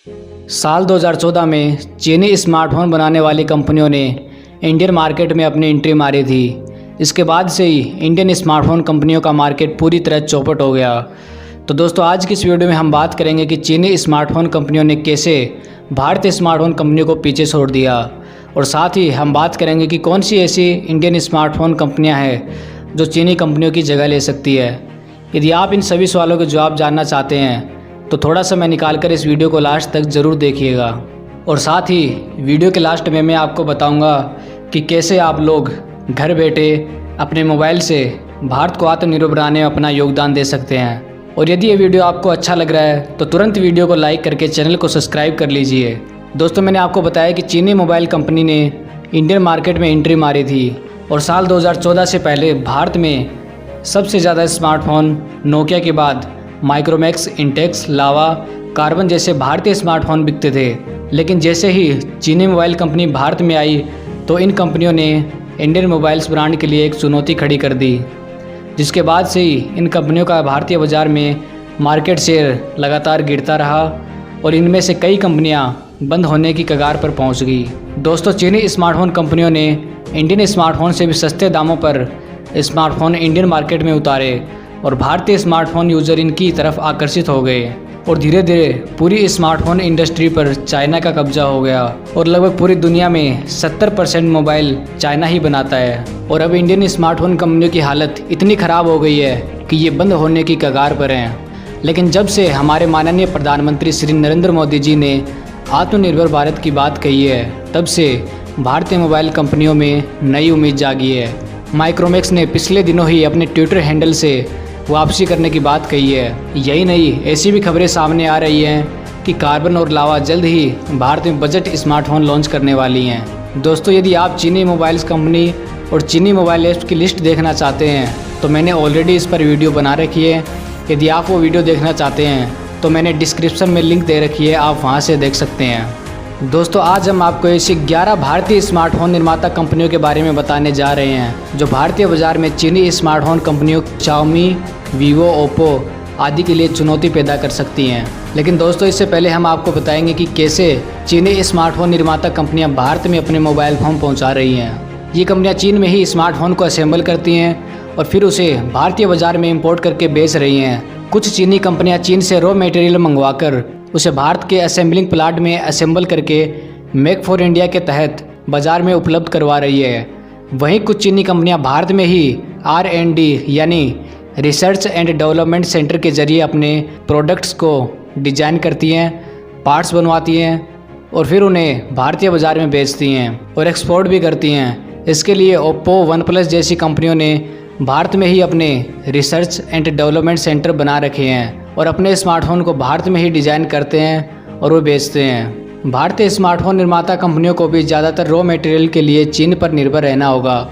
साल 2014 में चीनी स्मार्टफोन बनाने वाली कंपनियों ने इंडियन मार्केट में अपनी एंट्री मारी थी। इसके बाद से ही इंडियन स्मार्टफोन कंपनियों का मार्केट पूरी तरह चौपट हो गया। तो दोस्तों, आज की इस वीडियो में हम बात करेंगे कि चीनी स्मार्टफोन कंपनियों ने कैसे भारतीय स्मार्टफोन कंपनियों को पीछे छोड़ दिया, और साथ ही हम बात करेंगे कि कौन सी ऐसी इंडियन स्मार्टफोन कंपनियां हैं जो चीनी कंपनियों की जगह ले सकती है। यदि आप इन सभी सवालों के जवाब जानना चाहते हैं तो थोड़ा समय निकालकर इस वीडियो को लास्ट तक ज़रूर देखिएगा। और साथ ही वीडियो के लास्ट में मैं आपको बताऊंगा कि कैसे आप लोग घर बैठे अपने मोबाइल से भारत को आत्मनिर्भर बनाने में अपना योगदान दे सकते हैं। और यदि ये वीडियो आपको अच्छा लग रहा है तो तुरंत वीडियो को लाइक करके चैनल को सब्सक्राइब कर लीजिए। दोस्तों, मैंने आपको बताया कि चीनी मोबाइल कंपनी ने इंडियन मार्केट में एंट्री मारी थी और साल 2014 से पहले भारत में सबसे ज़्यादा स्मार्टफोन नोकिया के बाद माइक्रोमैक्स, इंटेक्स, लावा, कार्बन जैसे भारतीय स्मार्टफोन बिकते थे। लेकिन जैसे ही चीनी मोबाइल कंपनी भारत में आई तो इन कंपनियों ने इंडियन मोबाइल्स ब्रांड के लिए एक चुनौती खड़ी कर दी, जिसके बाद से ही इन कंपनियों का भारतीय बाज़ार में मार्केट शेयर लगातार गिरता रहा और इनमें से कई कंपनियां बंद होने की कगार पर पहुंच गई। दोस्तों, चीनी स्मार्टफोन कंपनियों ने इंडियन स्मार्टफोन से भी सस्ते दामों पर स्मार्टफोन इंडियन मार्केट में उतारे और भारतीय स्मार्टफोन यूज़र इनकी तरफ आकर्षित हो गए और धीरे धीरे पूरी स्मार्टफोन इंडस्ट्री पर चाइना का कब्जा हो गया और लगभग पूरी दुनिया में 70% मोबाइल चाइना ही बनाता है। और अब इंडियन स्मार्टफोन कंपनियों की हालत इतनी ख़राब हो गई है कि ये बंद होने की कगार पर हैं। लेकिन जब से हमारे माननीय प्रधानमंत्री श्री नरेंद्र मोदी जी ने आत्मनिर्भर भारत की बात कही है, तब से भारतीय मोबाइल कंपनियों में नई उम्मीद जागी है। माइक्रोमैक्स ने पिछले दिनों ही अपने ट्विटर हैंडल से वापसी करने की बात कही है। यही नहीं, ऐसी भी खबरें सामने आ रही हैं कि कार्बन और लावा जल्द ही भारत में बजट स्मार्टफोन लॉन्च करने वाली हैं। दोस्तों, यदि आप चीनी मोबाइल्स कंपनी और चीनी मोबाइल ऐप्स की लिस्ट देखना चाहते हैं तो मैंने ऑलरेडी इस पर वीडियो बना रखी है। यदि आप वो वीडियो देखना चाहते हैं तो मैंने डिस्क्रिप्शन में लिंक दे रखी है, आप वहाँ से देख सकते हैं। दोस्तों, आज हम आपको ऐसी 11 भारतीय स्मार्टफोन निर्माता कंपनियों के बारे में बताने जा रहे हैं जो भारतीय बाजार में चीनी स्मार्टफोन कंपनियों Xiaomi, Vivo, Oppo आदि के लिए चुनौती पैदा कर सकती हैं। लेकिन दोस्तों, इससे पहले हम आपको बताएंगे कि कैसे चीनी स्मार्टफोन निर्माता कंपनियां भारत में अपने मोबाइल फ़ोन पहुंचा रही हैं। ये कंपनियां चीन में ही स्मार्टफोन को असेंबल करती हैं और फिर उसे भारतीय बाजार में इम्पोर्ट करके बेच रही हैं। कुछ चीनी कंपनियाँ चीन से रॉ मटेरियल मंगवाकर उसे भारत के असेंबलिंग प्लांट में असेंबल करके मेक फॉर इंडिया के तहत बाज़ार में उपलब्ध करवा रही है। वहीं कुछ चीनी कंपनियां भारत में ही R&D यानी रिसर्च एंड डेवलपमेंट सेंटर के जरिए अपने प्रोडक्ट्स को डिजाइन करती हैं, पार्ट्स बनवाती हैं और फिर उन्हें भारतीय बाज़ार में बेचती हैं और एक्सपोर्ट भी करती हैं। इसके लिए ओप्पो, OnePlus जैसी कंपनियों ने भारत में ही अपने रिसर्च एंड डेवलपमेंट सेंटर बना रखे हैं और अपने स्मार्टफोन को भारत में ही डिज़ाइन करते हैं और वो बेचते हैं। भारतीय स्मार्टफोन निर्माता कंपनियों को भी ज़्यादातर रॉ मटेरियल के लिए चीन पर निर्भर रहना होगा,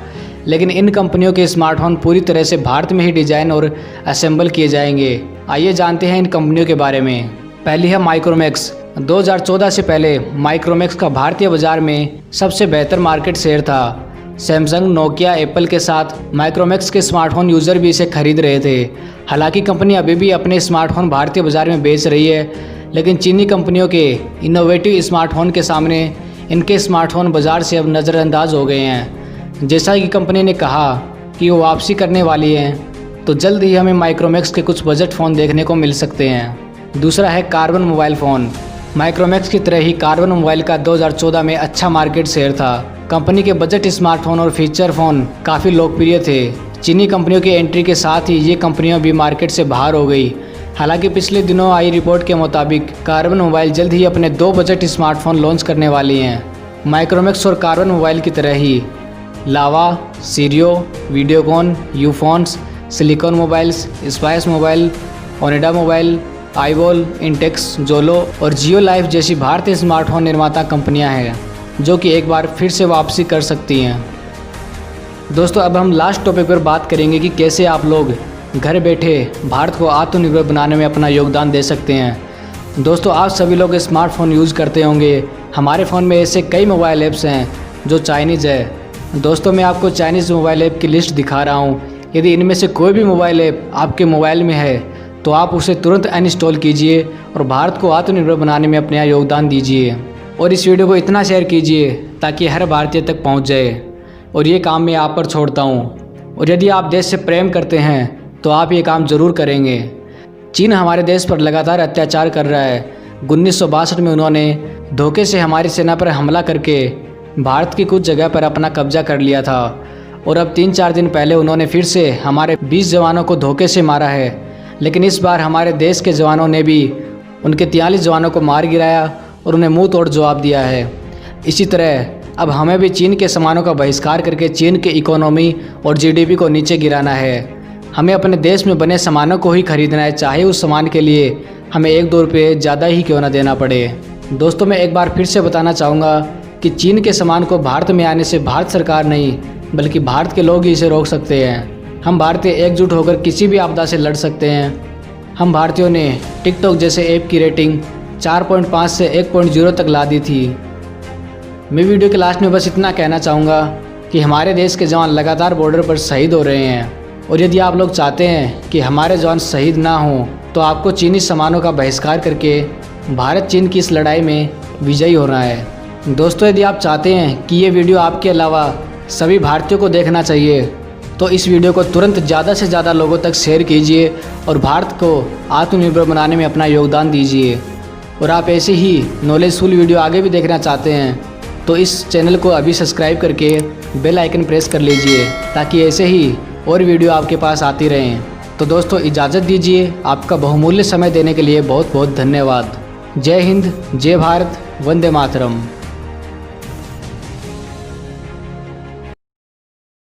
लेकिन इन कंपनियों के स्मार्टफोन पूरी तरह से भारत में ही डिज़ाइन और असेंबल किए जाएंगे। आइए जानते हैं इन कंपनियों के बारे में। पहली है माइक्रोमैक्स। 2014 से पहले माइक्रोमैक्स का भारतीय बाज़ार में सबसे बेहतर मार्केट शेयर था। सैमसंग, नोकिया, एप्पल के साथ माइक्रोमैक्स के स्मार्टफोन यूज़र भी इसे खरीद रहे थे। हालांकि कंपनी अभी भी अपने स्मार्टफोन भारतीय बाज़ार में बेच रही है, लेकिन चीनी कंपनियों के इनोवेटिव स्मार्टफोन के सामने इनके स्मार्टफोन बाज़ार से अब नज़रअंदाज हो गए हैं। जैसा कि कंपनी ने कहा कि वो वापसी करने वाली है, तो जल्द ही हमें माइक्रोमैक्स के कुछ बजट फ़ोन देखने को मिल सकते हैं। दूसरा है कार्बन मोबाइल फ़ोन। माइक्रोमैक्स की तरह ही कार्बन मोबाइल का 2014 में अच्छा मार्केट शेयर था। कंपनी के बजट स्मार्टफोन और फीचर फ़ोन काफ़ी लोकप्रिय थे। चीनी कंपनियों की एंट्री के साथ ही ये कंपनियां भी मार्केट से बाहर हो गई। हालांकि पिछले दिनों आई रिपोर्ट के मुताबिक कार्बन मोबाइल जल्द ही अपने 2 बजट स्मार्टफोन लॉन्च करने वाली हैं। माइक्रोमैक्स और कार्बन मोबाइल की तरह ही लावा, सीरियो, वीडियोकॉन, यूफोन्स, silicon mobiles, Spice mobile, Onida mobile, iBall, Intex, Xolo और जियो लाइफ जैसी भारतीय स्मार्टफोन निर्माता कंपनियां हैं जो कि एक बार फिर से वापसी कर सकती हैं। दोस्तों, अब हम लास्ट टॉपिक पर बात करेंगे कि कैसे आप लोग घर बैठे भारत को आत्मनिर्भर बनाने में अपना योगदान दे सकते हैं। दोस्तों, आप सभी लोग स्मार्टफोन यूज़ करते होंगे। हमारे फ़ोन में ऐसे कई मोबाइल ऐप्स हैं जो चाइनीज़ है। दोस्तों, मैं आपको चाइनीज़ मोबाइल ऐप की लिस्ट दिखा रहा हूँ। यदि इनमें से कोई भी मोबाइल ऐप आपके मोबाइल में है तो आप उसे तुरंत अनइंस्टॉल कीजिए और भारत को आत्मनिर्भर बनाने में अपना योगदान दीजिए। और इस वीडियो को इतना शेयर कीजिए ताकि हर भारतीय तक पहुंच जाए। और ये काम मैं आप पर छोड़ता हूं। और यदि आप देश से प्रेम करते हैं तो आप ये काम ज़रूर करेंगे। चीन हमारे देश पर लगातार अत्याचार कर रहा है। 1962 में उन्होंने धोखे से हमारी सेना पर हमला करके भारत की कुछ जगह पर अपना कब्जा कर लिया था। और अब 3-4 दिन पहले उन्होंने फिर से हमारे 20 जवानों को धोखे से मारा है। लेकिन इस बार हमारे देश के जवानों ने भी उनके 43 जवानों को मार गिराया और उन्हें मुंह तोड़ जवाब दिया है। इसी तरह अब हमें भी चीन के सामानों का बहिष्कार करके चीन के इकोनॉमी और जीडीपी को नीचे गिराना है। हमें अपने देश में बने सामानों को ही खरीदना है, चाहे उस सामान के लिए हमें 1-2 रुपये ज़्यादा ही क्यों ना देना पड़े। दोस्तों, मैं एक बार फिर से बताना चाहूँगा कि चीन के सामान को भारत में आने से भारत सरकार नहीं बल्कि भारत के लोग ही इसे रोक सकते हैं। हम भारतीय एकजुट होकर किसी भी आपदा से लड़ सकते हैं। हम भारतीयों ने टिकटॉक जैसे ऐप की रेटिंग 4.5 से 1.0 तक ला दी थी। मैं वीडियो के लास्ट में बस इतना कहना चाहूँगा कि हमारे देश के जवान लगातार बॉर्डर पर शहीद हो रहे हैं। और यदि आप लोग चाहते हैं कि हमारे जवान शहीद ना हों तो आपको चीनी सामानों का बहिष्कार करके भारत चीन की इस लड़ाई में विजयी होना है। दोस्तों, यदि आप चाहते हैं कि ये वीडियो आपके अलावा सभी भारतीयों को देखना चाहिए तो इस वीडियो को तुरंत ज़्यादा से ज़्यादा लोगों तक शेयर कीजिए और भारत को आत्मनिर्भर बनाने में अपना योगदान दीजिए। और आप ऐसे ही नॉलेजफुल वीडियो आगे भी देखना चाहते हैं तो इस चैनल को अभी सब्सक्राइब करके बेल आइकन प्रेस कर लीजिए ताकि ऐसे ही और वीडियो आपके पास आती रहें। तो दोस्तों, इजाज़त दीजिए। आपका बहुमूल्य समय देने के लिए बहुत बहुत धन्यवाद। जय हिंद, जय भारत, वंदे मातरम।